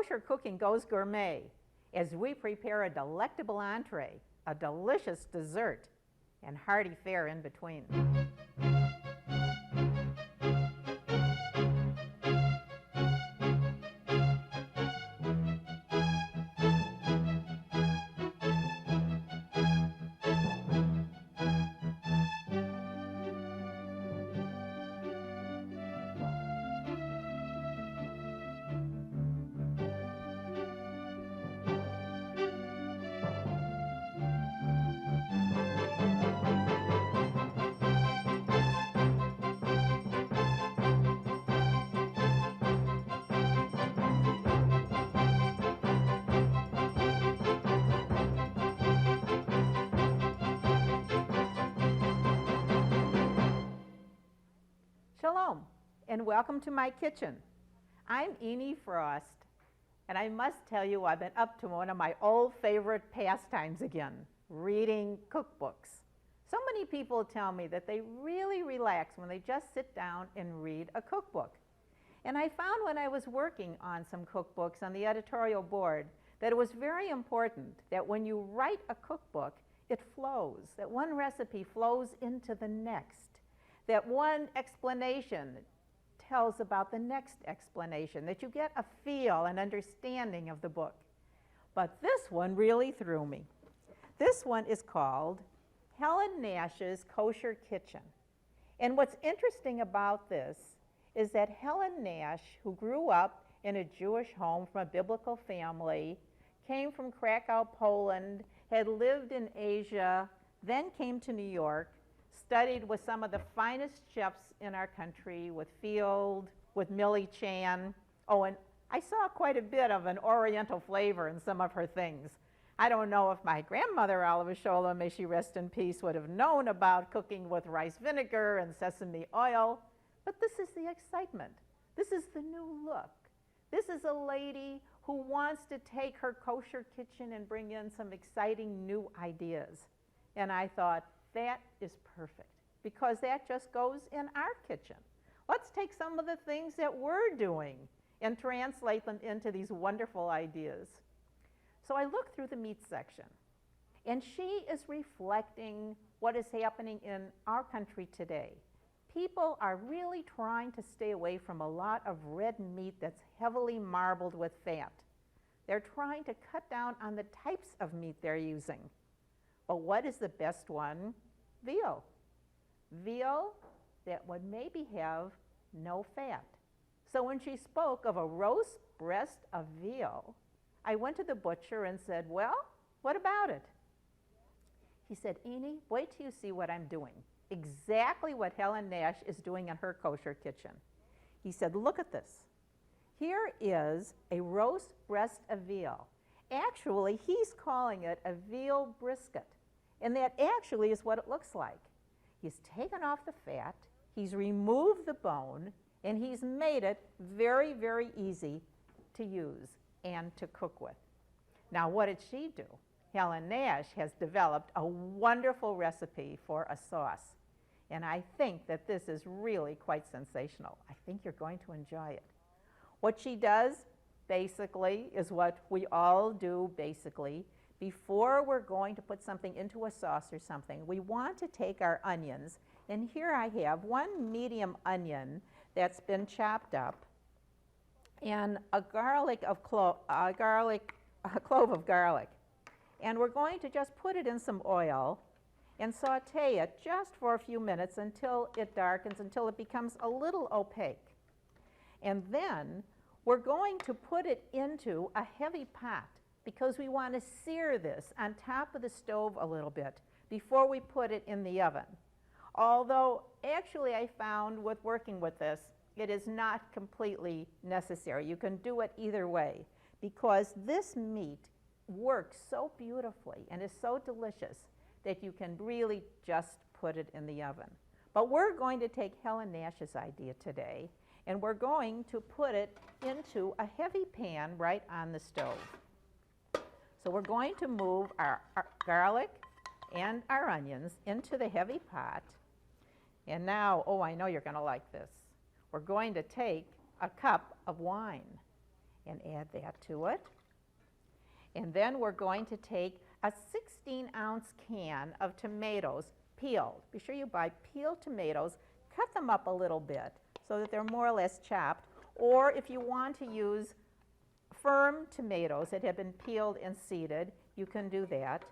kosher cooking goes gourmet as we prepare a delectable entree, a delicious dessert, and hearty fare in between. Shalom, and welcome to my kitchen. I'm Eenie Frost, and I must tell you I've been up to one of my old favorite pastimes again, reading cookbooks. So many people tell me that they really relax when they just sit down and read a cookbook. And I found when I was working on some cookbooks on the editorial board that it was very important that when you write a cookbook, it flows, that one recipe flows into the next. That one explanation tells about the next explanation, that you get a feel and understanding of the book. But this one really threw me. This one is called Helen Nash's Kosher Kitchen. And what's interesting about this is that Helen Nash, who grew up in a Jewish home from a biblical family, came from Krakow, Poland, had lived in Asia, then came to New York, studied with some of the finest chefs in our country, with Field, with Millie Chan. Oh, and I saw quite a bit of an Oriental flavor in some of her things. I don't know if my grandmother, Oliver Schola, may she rest in peace, would have known about cooking with rice vinegar and sesame oil, but this is the excitement. This is the new look. This is a lady who wants to take her kosher kitchen and bring in some exciting new ideas. And I thought, that is perfect, because that just goes in our kitchen. Let's take some of the things that we're doing and translate them into these wonderful ideas. So I looked through the meat section, and she is reflecting what is happening in our country today. People are really trying to stay away from a lot of red meat that's heavily marbled with fat. They're trying to cut down on the types of meat they're using. But what is the best one? Veal. Veal that would maybe have no fat. So when she spoke of a roast breast of veal, I went to the butcher and said, well, what about it? He said, Eenie, wait till you see what I'm doing. Exactly what Helen Nash is doing in her kosher kitchen. He said, look at this. Here is a roast breast of veal. Actually, he's calling it a veal brisket. And that actually is what it looks like. He's taken off the fat, he's removed the bone, and he's made it very, very easy to use and to cook with. Now, what did she do? Helen Nash has developed a wonderful recipe for a sauce. And I think that this is really quite sensational. I think you're going to enjoy it. What she does, basically, is what we all do, basically. Before we're going to put something into a sauce or something, we want to take our onions, and here I have one medium onion that's been chopped up, and a clove of garlic. And we're going to just put it in some oil and saute it just for a few minutes until it darkens, until it becomes a little opaque. And then we're going to put it into a heavy pot, because we want to sear this on top of the stove a little bit before we put it in the oven. Although, actually, I found with working with this, it is not completely necessary. You can do it either way, because this meat works so beautifully and is so delicious that you can really just put it in the oven. But we're going to take Helen Nash's idea today, and we're going to put it into a heavy pan right on the stove. So we're going to move our garlic and our onions into the heavy pot. And now, oh, I know you're going to like this. We're going to take a cup of wine. and add that to it. And then we're going to take a 16-ounce can of tomatoes peeled. Be sure you buy peeled tomatoes, cut them up a little bit so that they're more or less chopped. Or if you want to use firm tomatoes that have been peeled and seeded, you can do that.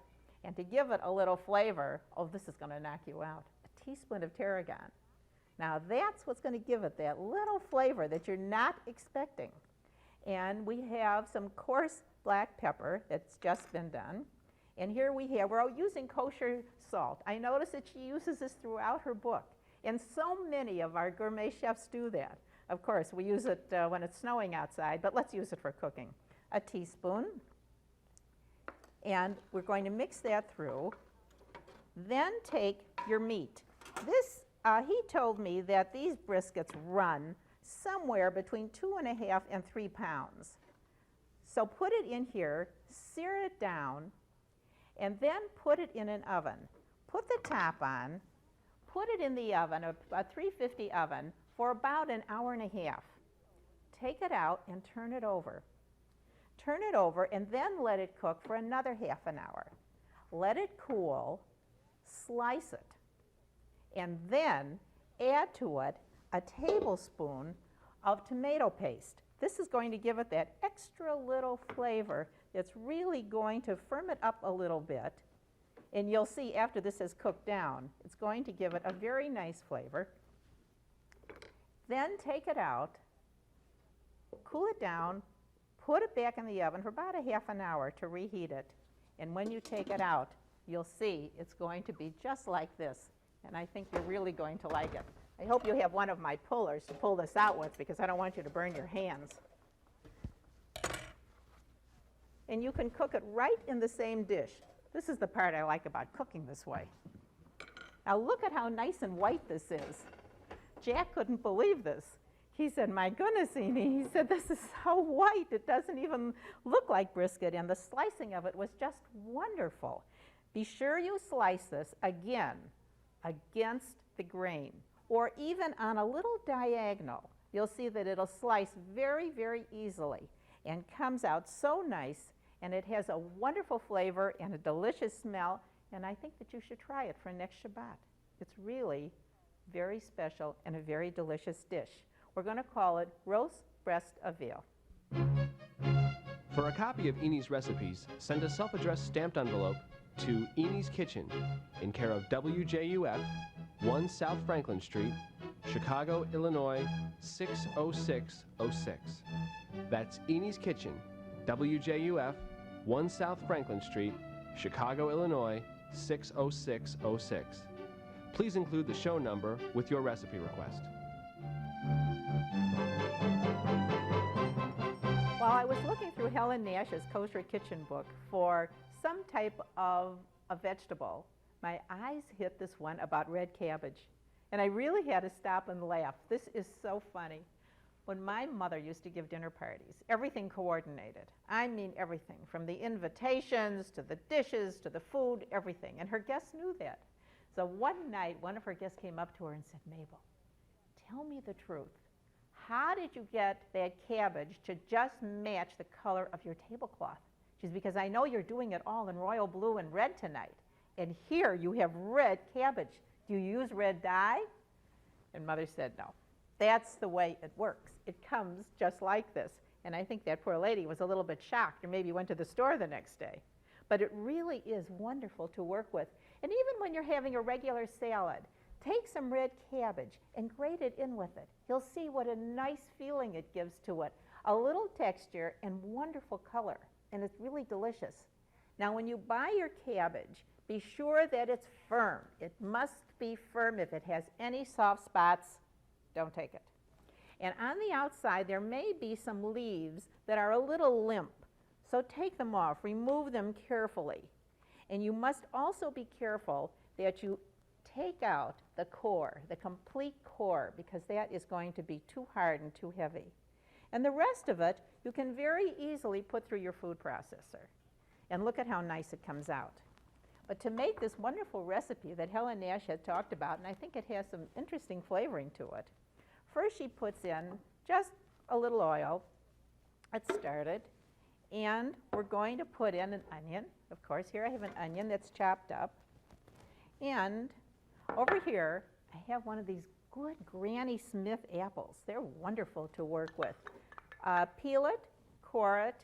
And to give it a little flavor, oh, this is going to knock you out, a teaspoon of tarragon. Now that's what's going to give it that little flavor that you're not expecting. And we have some coarse black pepper that's just been done. And here we're using kosher salt. I notice that she uses this throughout her book. And so many of our gourmet chefs do that. Of course, we use it when it's snowing outside, but let's use it for cooking. A teaspoon. And we're going to mix that through. Then take your meat. He told me that these briskets run somewhere between 2.5 and 3 pounds. So put it in here, sear it down, and then put it in an oven. Put the top on, put it in the oven, a 350 oven, for about an hour and a half. Take it out and turn it over. Turn it over and then let it cook for another half an hour. Let it cool, slice it, and then add to it a tablespoon of tomato paste. This is going to give it that extra little flavor that's really going to firm it up a little bit. And you'll see after this has cooked down, it's going to give it a very nice flavor. Then take it out, cool it down, put it back in the oven for about a half an hour to reheat it. And when you take it out, you'll see it's going to be just like this. And I think you're really going to like it. I hope you have one of my pullers to pull this out with because I don't want you to burn your hands. And you can cook it right in the same dish. This is the part I like about cooking this way. Now look at how nice and white this is. Jack couldn't believe this. He said, my goodness, Eenie, he said, this is so white. It doesn't even look like brisket, and the slicing of it was just wonderful. Be sure you slice this, again, against the grain, or even on a little diagonal. You'll see that it'll slice very, very easily and comes out so nice, and it has a wonderful flavor and a delicious smell, and I think that you should try it for next Shabbat. It's really very special and a very delicious dish. We're going to call it roast breast of veal. For a copy of Enie's recipes, send a self-addressed stamped envelope to Enie's Kitchen in care of WJUF, 1 South Franklin Street, Chicago, Illinois, 60606. That's Enie's Kitchen, WJUF, 1 South Franklin Street, Chicago, Illinois, 60606. Please include the show number with your recipe request. While I was looking through Helen Nash's Kosher Kitchen book for some type of a vegetable, my eyes hit this one about red cabbage. And I really had to stop and laugh. This is so funny. When my mother used to give dinner parties, everything coordinated. I mean everything, from the invitations to the dishes to the food, everything. And her guests knew that. So one night, one of her guests came up to her and said, Mabel, tell me the truth. How did you get that cabbage to just match the color of your tablecloth? She said, because I know you're doing it all in royal blue and red tonight. And here you have red cabbage. Do you use red dye? And Mother said, no. That's the way it works. It comes just like this. And I think that poor lady was a little bit shocked or maybe went to the store the next day. But it really is wonderful to work with. And even when you're having a regular salad, take some red cabbage and grate it in with it. You'll see what a nice feeling it gives to it. A little texture and wonderful color. And it's really delicious. Now when you buy your cabbage, be sure that it's firm. It must be firm. If it has any soft spots, don't take it. And on the outside, there may be some leaves that are a little limp. So take them off, remove them carefully. And you must also be careful that you take out the core, the complete core, because that is going to be too hard and too heavy. And the rest of it, you can very easily put through your food processor. And look at how nice it comes out. But to make this wonderful recipe that Helen Nash had talked about, and I think it has some interesting flavoring to it, first she puts in just a little oil, Let's start it. And we're going to put in an onion. Of course, here I have an onion that's chopped up. And over here, I have one of these good Granny Smith apples. They're wonderful to work with. Peel it, core it,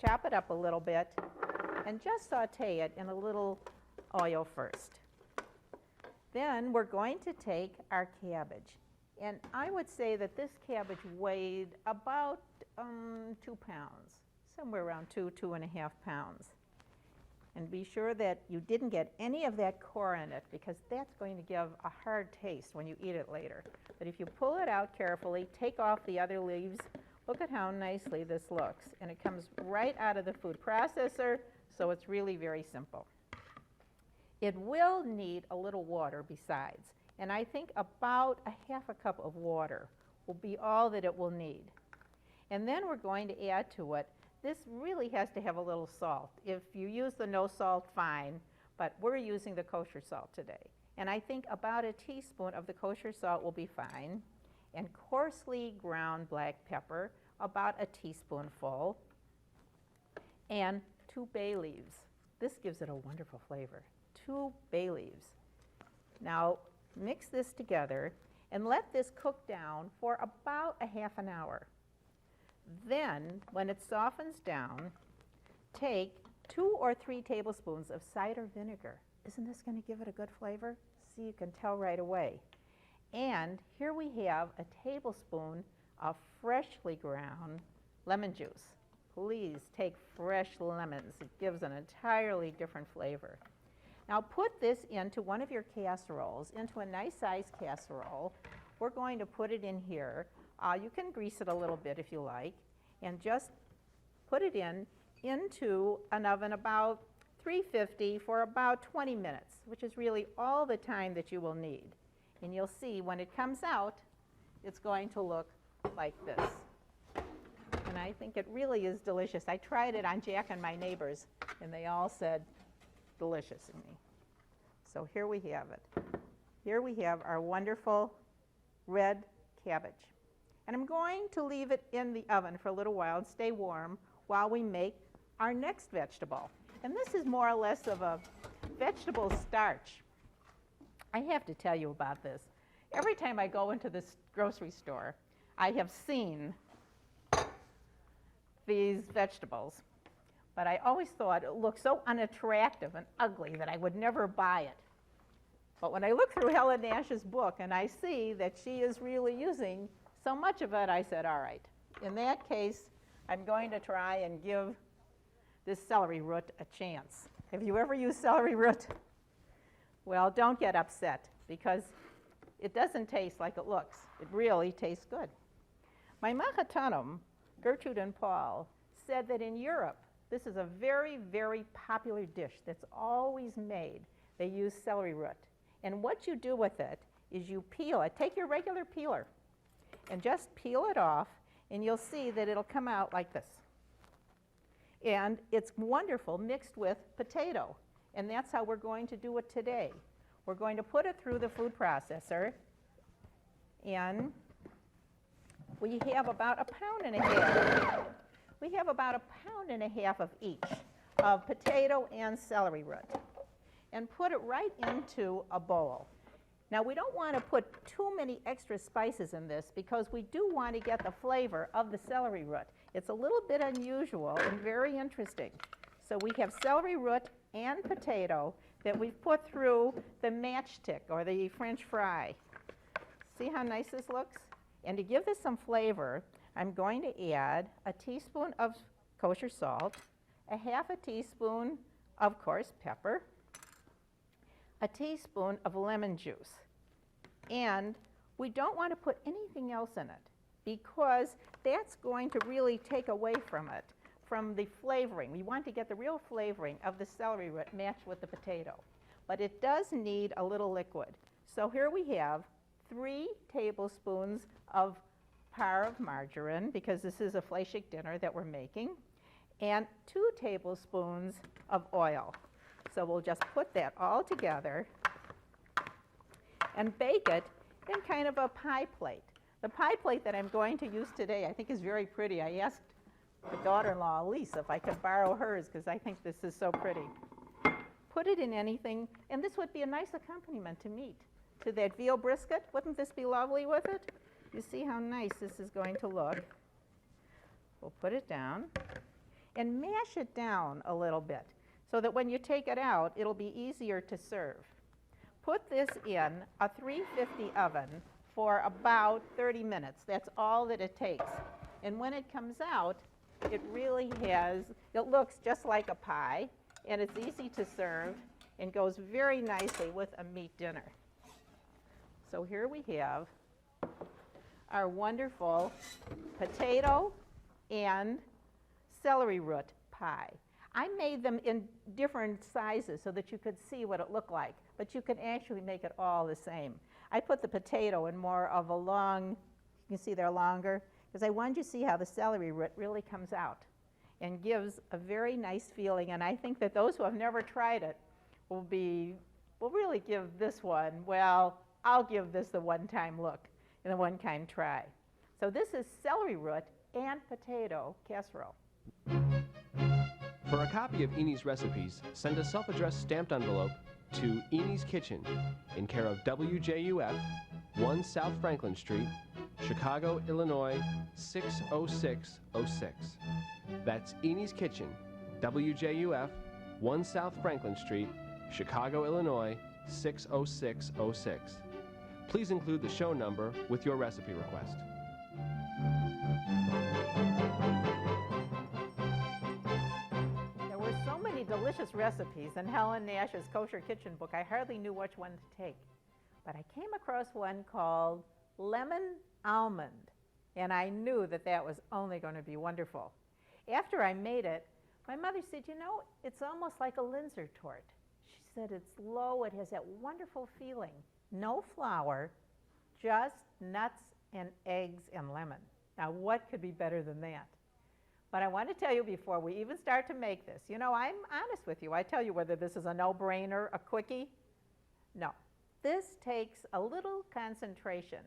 chop it up a little bit, and just saute it in a little oil first. Then we're going to take our cabbage. And I would say that this cabbage weighed about 2 pounds, somewhere around 2.5 pounds. And be sure that you didn't get any of that core in it, because that's going to give a hard taste when you eat it later. But if you pull it out carefully, take off the other leaves, look at how nicely this looks. And it comes right out of the food processor, so it's really very simple. It will need a little water besides. And I think about a half a cup of water will be all that it will need. And then we're going to add to it, this really has to have a little salt. If you use the no salt, fine, but we're using the kosher salt today. And I think about a teaspoon of the kosher salt will be fine. And coarsely ground black pepper, about a teaspoonful. And 2 bay leaves. This gives it a wonderful flavor. 2 bay leaves. Now, mix this together and let this cook down for about a half an hour. Then, when it softens down, take 2 or 3 tablespoons of cider vinegar. Isn't this going to give it a good flavor? See, you can tell right away. And here we have a tablespoon of freshly ground lemon juice. Please take fresh lemons. It gives an entirely different flavor. Now put this into one of your casseroles, into a nice sized casserole. We're going to put it in here. You can grease it a little bit if you like, and just put it into an oven about 350 for about 20 minutes, which is really all the time that you will need. And you'll see when it comes out, it's going to look like this. And I think it really is delicious. I tried it on Jack and my neighbors, and they all said, delicious in me. So here we have it. Here we have our wonderful red cabbage. And I'm going to leave it in the oven for a little while and stay warm while we make our next vegetable. And this is more or less of a vegetable starch. I have to tell you about this. Every time I go into this grocery store, I have seen these vegetables, but I always thought it looked so unattractive and ugly that I would never buy it. But when I look through Helen Nash's book and I see that she is really using so much of it, I said, all right, in that case, I'm going to try and give this celery root a chance. Have you ever used celery root? Well, don't get upset, because it doesn't taste like it looks. It really tastes good. My Mahatanim, Gertrude and Paul, said that in Europe, this is a very, very popular dish that's always made. They use celery root. And what you do with it is you peel it. Take your regular peeler and just peel it off, and you'll see that it'll come out like this. And it's wonderful mixed with potato. And that's how we're going to do it today. We're going to put it through the food processor, and we have about 1.5 pounds. We have about 1.5 pounds of each, of potato and celery root. And put it right into a bowl. Now, we don't want to put too many extra spices in this, because we do want to get the flavor of the celery root. It's a little bit unusual and very interesting. So we have celery root and potato that we've put through the matchstick or the French fry. See how nice this looks? And to give this some flavor, I'm going to add a teaspoon of kosher salt, a 1/2 teaspoon of coarse pepper, a teaspoon of lemon juice. And we don't want to put anything else in it, because that's going to really take away from it, from the flavoring. We want to get the real flavoring of the celery root matched with the potato. But it does need a little liquid. So here we have 3 tablespoons of parve margarine, because this is a fleishik dinner that we're making, and 2 tablespoons of oil. So we'll just put that all together and bake it in kind of a pie plate. The pie plate that I'm going to use today, I think, is very pretty. I asked the daughter-in-law, Elise, if I could borrow hers, because I think this is so pretty. Put it in anything, and this would be a nice accompaniment to meat. To that veal brisket, wouldn't this be lovely with it? You see how nice this is going to look. We'll put it down and mash it down a little bit so that when you take it out, it'll be easier to serve. Put this in a 350 oven for about 30 minutes. That's all that it takes. And when it comes out, it really has, it looks just like a pie, and it's easy to serve and goes very nicely with a meat dinner. So here we have our wonderful potato and celery root pie. I made them in different sizes so that you could see what it looked like, but you can actually make it all the same. I put the potato in more of a long, you can see they're longer, because I wanted you to see how the celery root really comes out and gives a very nice feeling. And I think that those who have never tried it will really give this one, well, I'll give this the one-time look and a one-time try. So this is celery root and potato casserole. For a copy of Enie's recipes, send a self-addressed stamped envelope to Enie's Kitchen in care of WJUF, 1 South Franklin Street, Chicago, Illinois, 60606. That's Enie's Kitchen, WJUF, 1 South Franklin Street, Chicago, Illinois, 60606. Please include the show number with your recipe request. There were so many delicious recipes in Helen Nash's Kosher Kitchen book, I hardly knew which one to take. But I came across one called Lemon Almond, and I knew that that was only going to be wonderful. After I made it, my mother said, you know, it's almost like a Linzer tort. She said it's low, it has that wonderful feeling. No flour, just nuts and eggs and lemon. Now, what could be better than that? But I want to tell you before we even start to make this, you know, I'm honest with you. I tell you whether this is a no-brainer, a quickie. No. This takes a little concentration.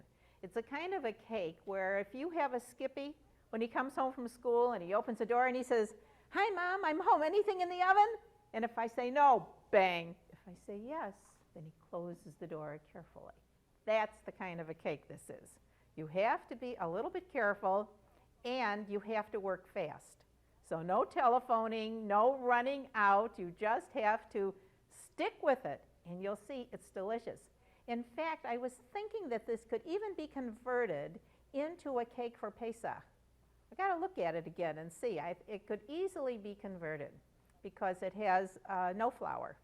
It's a kind of a cake where if you have a Skippy, when he comes home from school and he opens the door and he says, "Hi, Mom, I'm home. Anything in the oven?" And if I say no, bang. If I say yes, then he closes the door carefully. That's the kind of a cake this is. You have to be a little bit careful, and you have to work fast. So no telephoning, no running out. You just have to stick with it, and you'll see it's delicious. In fact, I was thinking that this could even be converted into a cake for Pesach. I got to look at it again and see. It could easily be converted because it has no flour.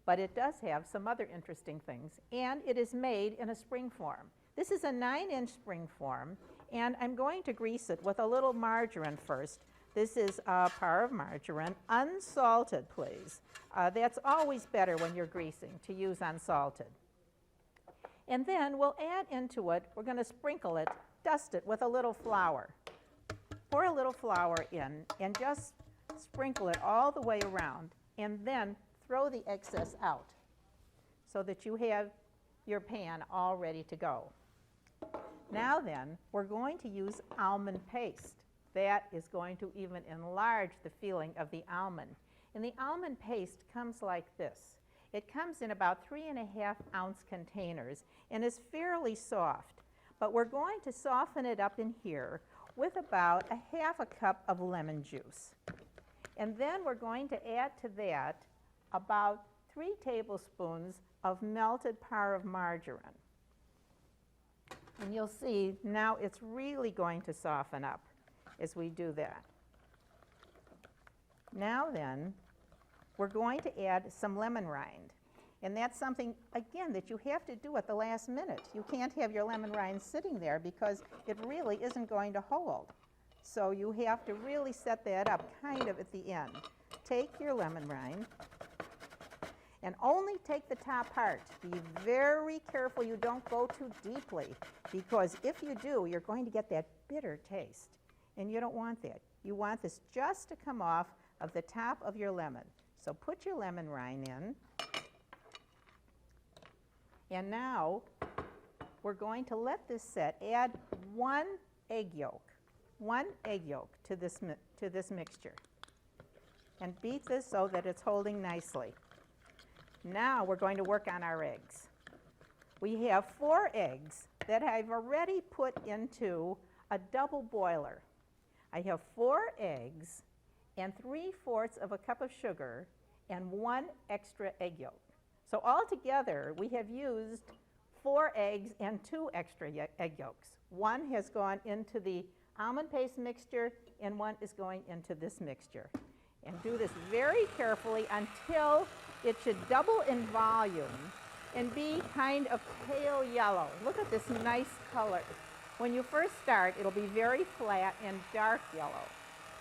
But it does have some other interesting things, and it is made in a spring form. This is a 9-inch spring form, and I'm going to grease it with a little margarine first. This is a par of margarine, unsalted, please. That's always better when you're greasing, to use unsalted. And then we'll add into it, we're going to sprinkle it, dust it with a little flour. Pour a little flour in and just sprinkle it all the way around, and then throw the excess out so that you have your pan all ready to go. Now then, we're going to use almond paste. That is going to even enlarge the feeling of the almond. And the almond paste comes like this. It comes in about 3.5-ounce containers and is fairly soft. But we're going to soften it up in here with about a 1/2 cup of lemon juice. And then we're going to add to that about 3 tablespoons of melted par of margarine. And you'll see now it's really going to soften up as we do that. Now then, we're going to add some lemon rind. And that's something, again, that you have to do at the last minute. You can't have your lemon rind sitting there because it really isn't going to hold. So you have to really set that up kind of at the end. Take your lemon rind and only take the top part. Be very careful you don't go too deeply, because if you do, you're going to get that bitter taste. And you don't want that. You want this just to come off of the top of your lemon. So put your lemon rind in. And now we're going to let this set. Add 1 egg yolk. 1 egg yolk to this mixture. And beat this so that it's holding nicely. Now we're going to work on our eggs. We have 4 eggs that I've already put into a double boiler. I have 4 eggs and 3/4 of a cup of sugar and 1 extra egg yolk. So altogether, we have used 4 eggs and 2 extra egg yolks. 1 has gone into the almond paste mixture and 1 is going into this mixture. And do this very carefully until it should double in volume and be kind of pale yellow. Look at this nice color. When you first start, it'll be very flat and dark yellow.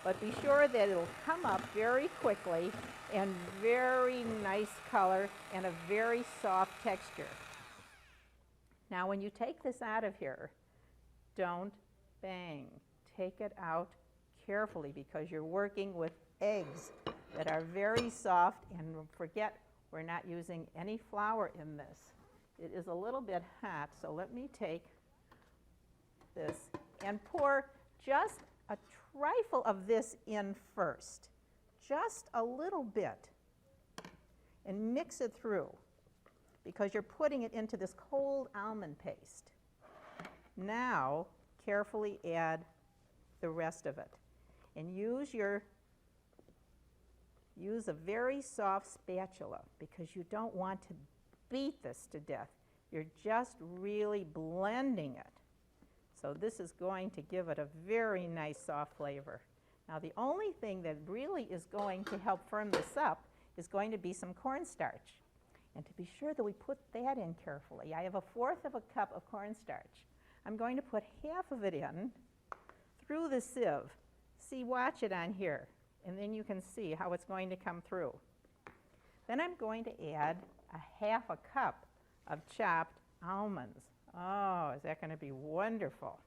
But be sure that it'll come up very quickly and very nice color and a very soft texture. Now when you take this out of here, don't bang. Take it out carefully because you're working with eggs that are very soft, and forget, we're not using any flour in this. It is a little bit hot, so let me take this and pour just a trifle of this in first, just a little bit, and mix it through because you're putting it into this cold almond paste. Now, carefully add the rest of it, and use a very soft spatula because you don't want to beat this to death. You're just really blending it. So this is going to give it a very nice soft flavor. Now the only thing that really is going to help firm this up is going to be some cornstarch. And to be sure that we put that in carefully, I have 1/4 of a cup of cornstarch. I'm going to put half of it in through the sieve. See, watch it on here, and then you can see how it's going to come through. Then I'm going to add a 1/2 cup of chopped almonds. Oh, is that going to be wonderful?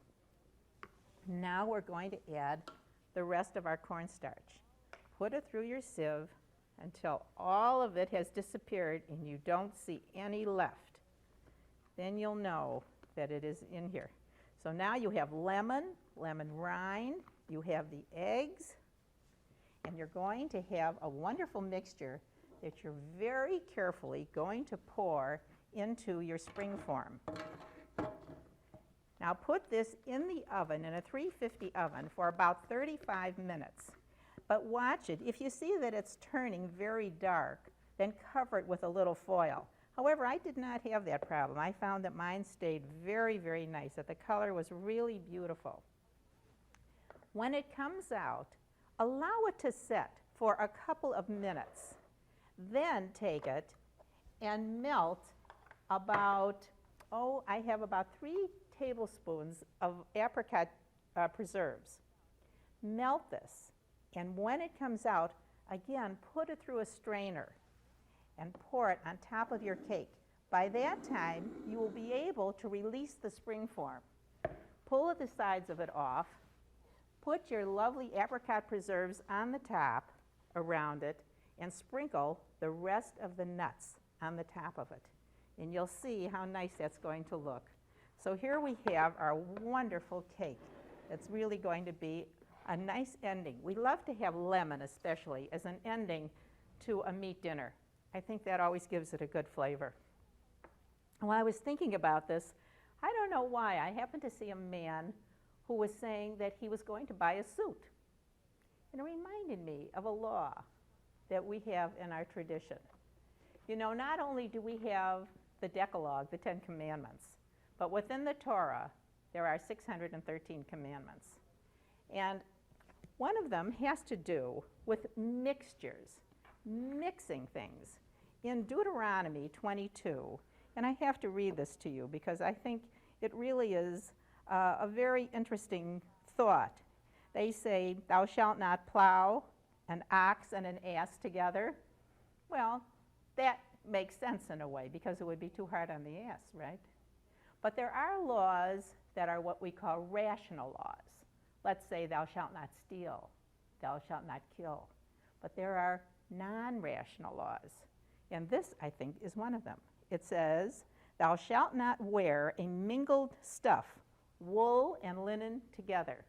Now we're going to add the rest of our cornstarch. Put it through your sieve until all of it has disappeared and you don't see any left. Then you'll know that it is in here. So now you have lemon rind, you have the eggs, and you're going to have a wonderful mixture that you're very carefully going to pour into your spring form. Now put this in the oven, in a 350 oven, for about 35 minutes. But watch it. If you see that it's turning very dark, then cover it with a little foil. However, I did not have that problem. I found that mine stayed very, very nice, that the color was really beautiful. When it comes out, allow it to set for a couple of minutes. Then take it and melt about, I have about 3 tablespoons of apricot preserves. Melt this, and when it comes out, again, put it through a strainer and pour it on top of your cake. By that time, you will be able to release the spring form. Pull the sides of it off, put your lovely apricot preserves on the top around it, and sprinkle the rest of the nuts on the top of it. And you'll see how nice that's going to look. So here we have our wonderful cake. It's really going to be a nice ending. We love to have lemon, especially, as an ending to a meat dinner. I think that always gives it a good flavor. While I was thinking about this, I don't know why, I happened to see a man who was saying that he was going to buy a suit. And it reminded me of a law that we have in our tradition. You know, not only do we have the Decalogue, the 10 Commandments, but within the Torah, there are 613 commandments. And one of them has to do with mixtures, mixing things. In Deuteronomy 22, and I have to read this to you because I think it really is a very interesting thought. They say, "Thou shalt not plow an ox and an ass together." Well, that makes sense in a way because it would be too hard on the ass, right? But there are laws that are what we call rational laws. Let's say, "Thou shalt not steal," "Thou shalt not kill." But there are non-rational laws, and this, I think, is one of them. It says, "Thou shalt not wear a mingled stuff, wool and linen together."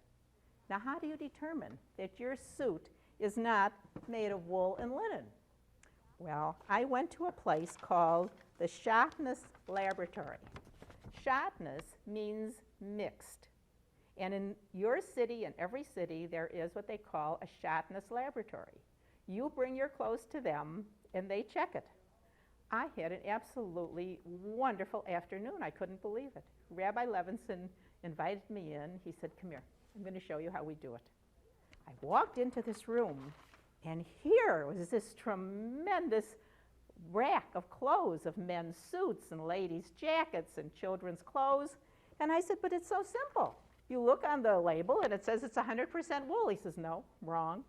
Now, how do you determine that your suit is not made of wool and linen? Well, I went to a place called the Shatness Laboratory. Shatness means mixed. And in your city and every city, there is what they call a Shatness Laboratory. You bring your clothes to them, and they check it. I had an absolutely wonderful afternoon. I couldn't believe it. Rabbi Levinson invited me in. He said, come here. I'm going to show you how we do it. I walked into this room, and here was this tremendous rack of clothes, of men's suits and ladies' jackets and children's clothes. And I said, but it's so simple. You look on the label, and it says it's 100% wool. He says, no, wrong.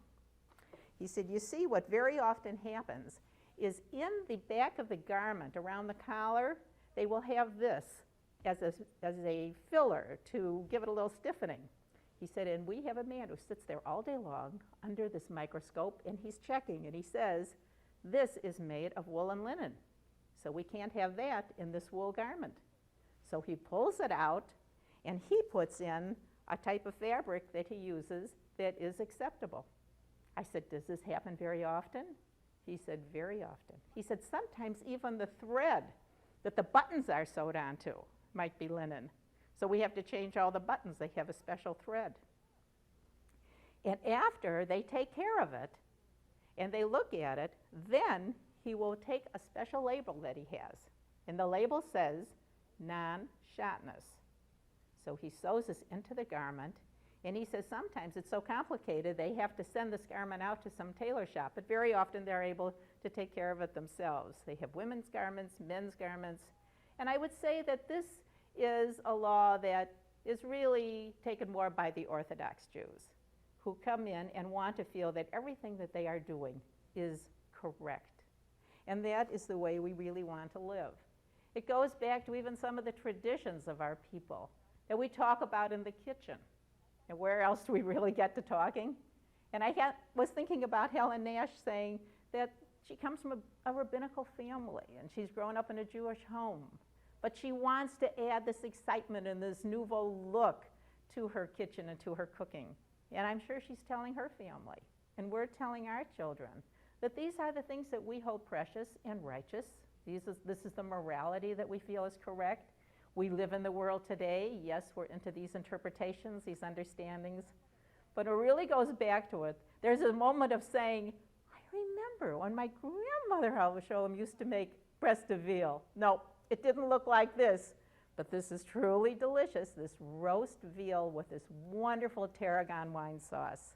He said, you see, what very often happens is in the back of the garment, around the collar, they will have this as a filler to give it a little stiffening. He said, and we have a man who sits there all day long under this microscope, and he's checking, and he says, this is made of wool and linen, so we can't have that in this wool garment. So he pulls it out, and he puts in a type of fabric that he uses that is acceptable. I said, does this happen very often? He said, very often. He said, sometimes even the thread that the buttons are sewed onto might be linen. So we have to change all the buttons. They have a special thread. And after they take care of it, and they look at it, then he will take a special label that he has. And the label says, non-shatness. So he sews this into the garment, and he says sometimes it's so complicated they have to send this garment out to some tailor shop, but very often they're able to take care of it themselves. They have women's garments, men's garments, and I would say that this is a law that is really taken more by the Orthodox Jews, who come in and want to feel that everything that they are doing is correct. And that is the way we really want to live. It goes back to even some of the traditions of our people that we talk about in the kitchen. And where else do we really get to talking? And I was thinking about Helen Nash saying that she comes from a rabbinical family, and she's grown up in a Jewish home. But she wants to add this excitement and this nouveau look to her kitchen and to her cooking. And I'm sure she's telling her family, and we're telling our children, that these are the things that we hold precious and righteous. This is the morality that we feel is correct. We live in the world today. Yes, we're into these interpretations, these understandings. But it really goes back to it. There's a moment of saying, I remember when my grandmother, Sholem, used to make breast of veal. No, it didn't look like this. But this is truly delicious, this roast veal with this wonderful tarragon wine sauce.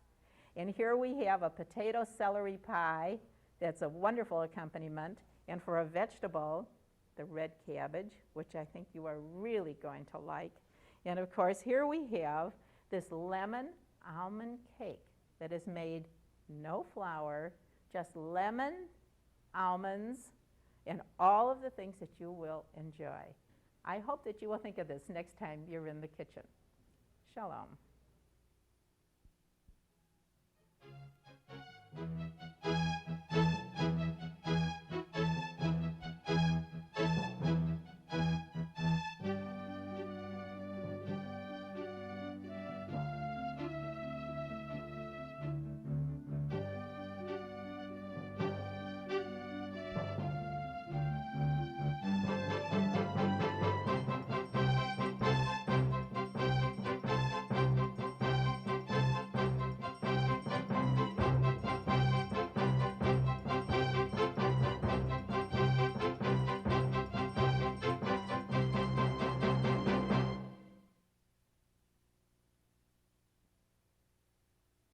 And here we have a potato celery pie that's a wonderful accompaniment. And for a vegetable, the red cabbage, which I think you are really going to like. And of course, here we have this lemon almond cake that is made no flour, just lemon, almonds, and all of the things that you will enjoy. I hope that you will think of this next time you're in the kitchen. Shalom.